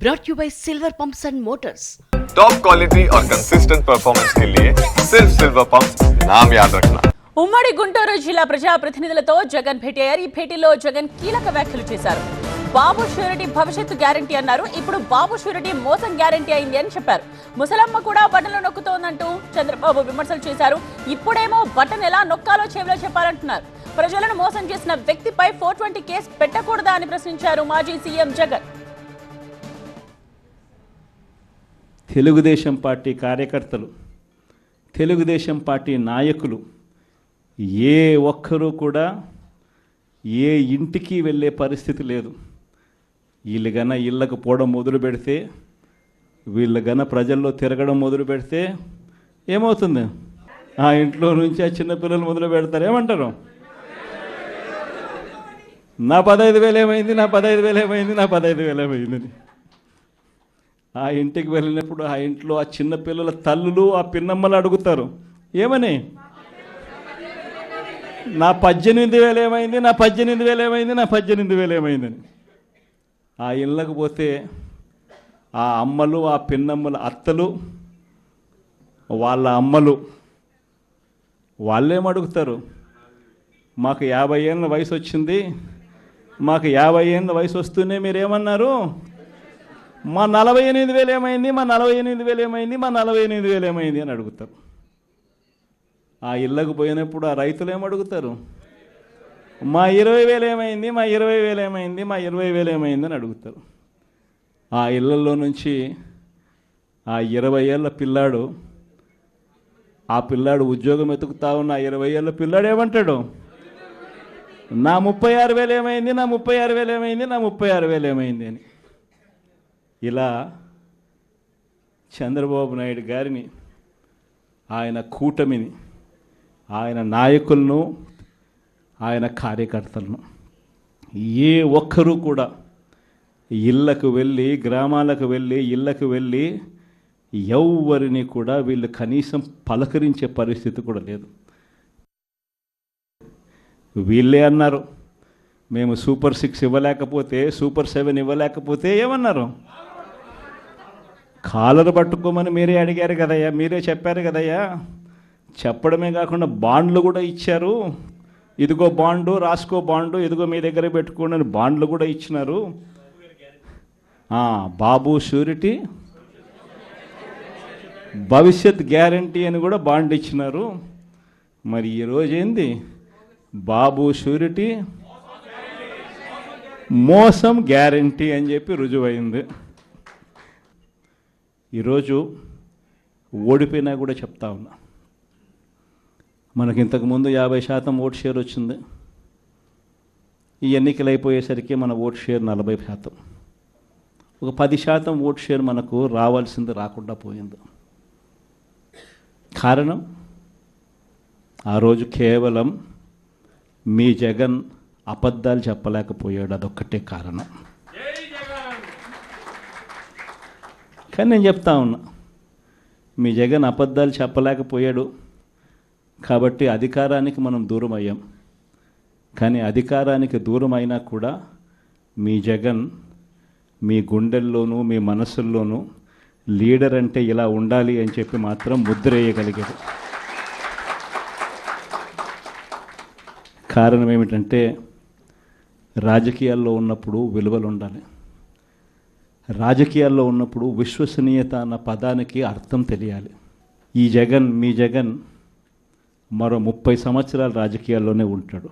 brought you by Silver Pumps and Motors. Top quality और consistent performance के लिए सिर्फ सिल्वर पंप्स नाम याद रखना. ఉమ్మడి గుంటూరు జిల్లా ప్రజాప్రతినిధులతో జగన్ భేటీ అయ్యారు. ఈ భేటీలో జగన్ కీలక వ్యాఖ్యలు చేశారు. బాబు షూరిటీ భవిష్యత్తు గ్యారంటీ అన్నారు. ఇప్పుడు బాబు షూరిటీ మోసం గ్యారంటీ అయింది అని చెప్పారు. ముసలమ్మ కూడా బటన్లు నొక్కుతోందంటూ చంద్రబాబు విమర్శలు చేశారు. ఇప్పుడేమో బటన్ ఎలా నొక్కాలో చెవిలో చెప్పారంటున్నారు. ప్రజలను మోసం చేసిన వ్యక్తిపై 420 కేసు పెట్టకూడదా అని ప్రశ్నించారు మాజీ సీఎం జగన్. తెలుగుదేశం పార్టీ కార్యకర్తలు, తెలుగుదేశం పార్టీ నాయకులు ఏ ఒక్కరూ కూడా ఏ ఇంటికి వెళ్ళే పరిస్థితి లేదు. వీళ్ళు గన ఇళ్ళకు పోవడం మొదలు పెడితే, వీళ్ళు గన ప్రజల్లో తిరగడం మొదలు పెడితే ఏమవుతుంది? ఆ ఇంట్లో నుంచి ఆ చిన్నపిల్లలు మొదలు పెడతారు. ఏమంటారు? నా 15,000 ఏమైంది, నా 15,000 ఏమైంది, నా 15,000 ఏమైందని. ఆ ఇంటికి వెళ్ళినప్పుడు ఆ ఇంట్లో ఆ చిన్నపిల్లల తల్లులు ఆ పిన్నమ్మలు అడుగుతారు, ఏమని? నా 18,000 ఏమైంది, నా 18,000 ఏమైంది, నా 18,000 ఏమైందని. ఆ ఇళ్ళకు పోతే ఆ అమ్మలు, ఆ పిన్నమ్మల అత్తలు, వాళ్ళ అమ్మలు వాళ్ళేమడుగుతారు? మాకు 50 ఏళ్ళ వయసు వచ్చింది, మాకు 50 ఏళ్ళ వయసు వస్తూనే మీరేమన్నారు? మా 48,000 ఏమైంది, మా 48,000 ఏమైంది, మా 48,000 ఏమైంది అని అడుగుతారు. ఆ ఇళ్ళకు పోయినప్పుడు ఆ రైతులు ఏమడుగుతారు? మా 20,000 ఏమైంది, మా 20,000 ఏమైంది, మా 20,000 ఏమైంది అని అడుగుతారు. ఆ ఇళ్ళల్లో నుంచి ఆ 20 ఏళ్ళ పిల్లాడు, ఆ పిల్లాడు ఉద్యోగం ఎతుకుతా ఉన్న ఆ 20 ఏళ్ళ పిల్లాడు ఏమంటాడు? నా 36,000 ఏమైంది, నా 36,000 ఏమైంది, నా 36,000 ఏమైంది అని. ఇలా చంద్రబాబు నాయుడు గారిని, ఆయన కూటమిని, ఆయన నాయకులను, ఆయన కార్యకర్తలను ఏ ఒక్కరూ కూడా ఇళ్ళకు వెళ్ళి, గ్రామాలకు వెళ్ళి, ఇళ్ళకు వెళ్ళి ఎవరిని కూడా వీళ్ళు కనీసం పలకరించే పరిస్థితి కూడా లేదు. వీళ్ళే అన్నారు, మేము సూపర్ 6 ఇవ్వలేకపోతే, సూపర్ 7 ఇవ్వలేకపోతే ఏమన్నారు? కాలర్ పట్టుకోమని మీరే అడిగారు కదయ్యా, మీరే చెప్పారు కదయ్యా. చెప్పడమే కాకుండా బాండ్లు కూడా ఇచ్చారు. ఇదిగో బాండు, రాసుకో బాండు, ఇదిగో మీ దగ్గర పెట్టుకోండి అని బాండ్లు కూడా ఇచ్చినారు. బాబు షూరిటీ భవిష్యత్ గ్యారంటీ అని కూడా బాండ్ ఇచ్చినారు. మరి ఈరోజు ఏంది? బాబు షూరిటీ మోసం గ్యారంటీ అని చెప్పి రుజువైంది. ఈరోజు ఓడిపోయినా కూడా చెప్తా ఉన్నా, మనకి ఇంతకుముందు 50% ఓట్ షేర్ వచ్చింది. ఈ ఎన్నికలు అయిపోయేసరికి మన ఓట్ షేర్ 40%. ఒక 10% ఓట్ షేర్ మనకు రావాల్సింది రాకుండా పోయింది. కారణం ఆ రోజు కేవలం మీ జగన్ అబద్ధాలు చెప్పలేకపోయాడు, అదొక్కటే కారణం. కానీ నేను చెప్తా ఉన్నా, మీ జగన్ అబద్ధాలు చెప్పలేకపోయాడు కాబట్టి అధికారానికి మనం దూరం అయ్యాం. కానీ అధికారానికి దూరం అయినా కూడా మీ జగన్ మీ గుండెల్లోనూ, మీ మనసుల్లోనూ లీడర్ అంటే ఇలా ఉండాలి అని చెప్పి మాత్రం ముద్ర వేయగలిగాడు. కారణం ఏమిటంటే, రాజకీయాల్లో ఉన్నప్పుడు విలువలు ఉండాలి. రాజకీయాల్లో ఉన్నప్పుడు విశ్వసనీయత అన్న పదానికి అర్థం తెలియాలి. ఈ జగన్, మీ జగన్ మరో 30 సంవత్సరాలు రాజకీయాల్లోనే ఉంటాడు.